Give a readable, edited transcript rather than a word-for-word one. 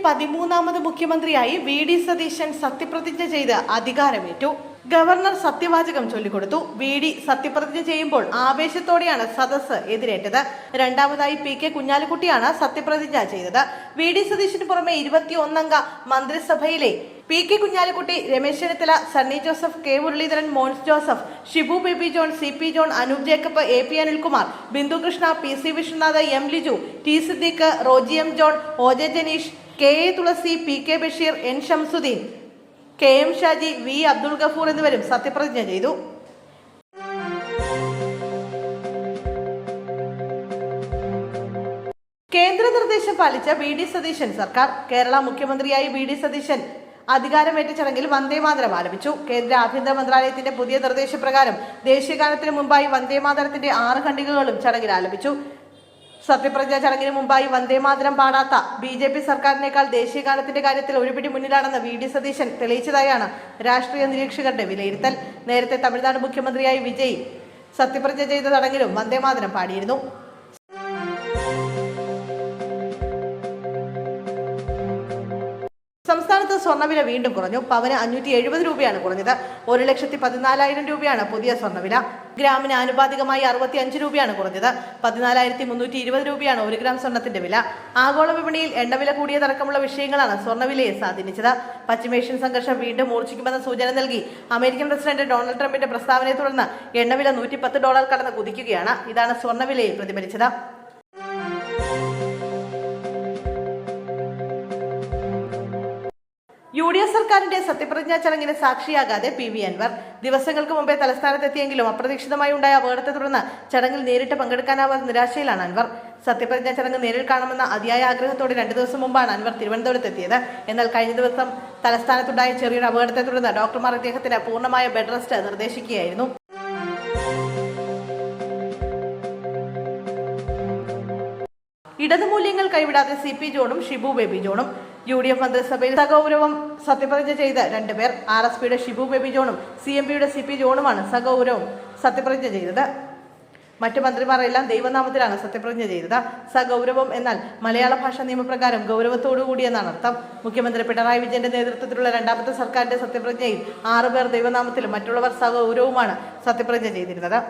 13ാമത് മുഖ്യമന്ത്രിയായി വി.ഡി. സതീശൻ സത്യപ്രതിജ്ഞ ചെയ്ത് അധികാരമേറ്റു. ഗവർണർ സത്യവാചകം ചൊല്ലിക്കൊടുത്തു. വി.ഡി. സത്യപ്രതിജ്ഞ ചെയ്യുമ്പോൾ ആവേശത്തോടെയാണ് സദസ്സ് എതിരേറ്റത്. രണ്ടാമതായി പി.കെ. കുഞ്ഞാലിക്കുട്ടിയാണ് സത്യപ്രതിജ്ഞ ചെയ്തത്. വി.ഡി. സതീശന് പുറമെ 21 അംഗ മന്ത്രിസഭയിലെ P K. Kunhalikutty, Ramesh Chennithala, Sunny Joseph, K. Muraleedharan, Mons Joseph, Shibu Baby John, C P. John, Anoop Jacob, A P. Anilkumar, Bindu Krishna, P C. Vishwanath, M. Liju, T. Siddique, Roji M. John, O J. Janeesh, K A. Thulasi, P K. Basheer, N. Shamsudheen, K M. Shaji, V. Abdul Gafoor എന്നിവരും സത്യപ്രതിജ്ഞ ചെയ്തു. കേന്ദ്ര നിർദ്ദേശം പാലിച്ച വി.ഡി. സതീശൻ സർക്കാർ. കേരള മുഖ്യമന്ത്രിയായി വി.ഡി. സതീശൻ അധികാരമേറ്റ ചടങ്ങിൽ വന്ദേമാതരം ആലപിച്ചു. കേന്ദ്ര ആഭ്യന്തര മന്ത്രാലയത്തിന്റെ പുതിയ നിർദ്ദേശപ്രകാരം ദേശീയഗാനത്തിന് മുമ്പായി വന്ദേമാതരത്തിന്റെ 6 ഖണ്ഡികകളും ചടങ്ങിൽ ആലപിച്ചു. സത്യപ്രതിജ്ഞ ചടങ്ങിന് മുമ്പായി വന്ദേമാതരം പാടാത്ത ബി.ജെ.പി. സർക്കാരിനേക്കാൾ ദേശീയഗാനത്തിന്റെ കാര്യത്തിൽ ഒരുപിടി മുന്നിലാണെന്ന് വി.ഡി. സതീശൻ തെളിയിച്ചതായാണ് രാഷ്ട്രീയ നിരീക്ഷകരുടെ വിലയിരുത്തൽ. നേരത്തെ തമിഴ്നാട് മുഖ്യമന്ത്രിയായി വിജയ് സത്യപ്രതിജ്ഞ ചെയ്ത ചടങ്ങിലും വന്ദേമാതരം പാടിയിരുന്നു. സംസ്ഥാനത്ത് സ്വർണ്ണവില വീണ്ടും കുറഞ്ഞു. പവന് 570 രൂപയാണ് കുറഞ്ഞത്. 1,14,000 രൂപയാണ് പുതിയ സ്വർണ്ണവില. ഗ്രാമിന് ആനുപാതികമായി 65 രൂപയാണ് കുറഞ്ഞത്. 14,320 രൂപയാണ് 1 ഗ്രാം സ്വർണ്ണത്തിന്റെ വില. ആഗോള വിപണിയിൽ എണ്ണവില കൂടിയതടക്കമുള്ള വിഷയങ്ങളാണ് സ്വർണ്ണവിലയെ സ്വാധീനിച്ചത്. പശ്ചിമേഷ്യൻ സംഘർഷം വീണ്ടും മൂർച്ഛിക്കുമെന്ന സൂചന നൽകി അമേരിക്കൻ പ്രസിഡന്റ് ഡൊണാൾഡ് ട്രംപിന്റെ പ്രസ്താവനയെ തുടർന്ന് എണ്ണവില $110 കടന്ന് കുതിക്കുകയാണ്. ഇതാണ് സ്വർണ്ണവിലയിൽ പ്രതിഫലിച്ചത്. യു.ഡി.എഫ് സർക്കാരിന്റെ സത്യപ്രതിജ്ഞാ ചടങ്ങിന് സാക്ഷിയാകാതെ പി.വി. അൻവർ ദിവസങ്ങൾക്ക് മുമ്പേ തലസ്ഥാനത്തെത്തിയെങ്കിലും അപ്രതീക്ഷിതമായി ഉണ്ടായ അപകടത്തെ തുടർന്ന് ചടങ്ങിൽ നേരിട്ട് പങ്കെടുക്കാനാവാത്ത നിരാശയിലാണ് അൻവർ. സത്യപ്രതിജ്ഞാ ചടങ്ങ് നേരിൽ കാണുമെന്ന അതിയായ ആഗ്രഹത്തോടെ 2 ദിവസം മുമ്പാണ് അൻവർ തിരുവനന്തപുരത്തെത്തിയത്. എന്നാൽ കഴിഞ്ഞ ദിവസം തലസ്ഥാനത്തുണ്ടായ ചെറിയൊരു അപകടത്തെ തുടർന്ന് ഡോക്ടർമാർ അദ്ദേഹത്തിന് പൂർണ്ണമായ ബെഡ് റെസ്റ്റ് നിർദ്ദേശിക്കുകയായിരുന്നു. ഇടതുമൂല്യങ്ങൾ കൈവിടാതെ സി.പി. ജോണും ഷിബു ബേബി ജോണും. യു.ഡി.എഫ് മന്ത്രിസഭയിൽ സഗൗരവം സത്യപ്രതിജ്ഞ ചെയ്ത 2 പേർ. ആർ.എസ്.പിയുടെ ഷിബു ബേബി ജോണും സി.എം.പിയുടെ സി.പി. ജോണുമാണ് സഗൗരവം സത്യപ്രതിജ്ഞ ചെയ്തത്. മറ്റു മന്ത്രിമാരെല്ലാം ദൈവനാമത്തിലാണ് സത്യപ്രതിജ്ഞ ചെയ്തത്. സഗൗരവം എന്നാൽ മലയാള ഭാഷാ നിയമപ്രകാരം ഗൗരവത്തോടുകൂടിയെന്നാണ് അർത്ഥം. മുഖ്യമന്ത്രി പിണറായി വിജയന്റെ നേതൃത്വത്തിലുള്ള 2ാമത്തെ സർക്കാരിന്റെ സത്യപ്രതിജ്ഞയിൽ 6 പേർ ദൈവനാമത്തിലും മറ്റുള്ളവർ സഗൗരവവുമാണ് സത്യപ്രതിജ്ഞ ചെയ്തിരുന്നത്.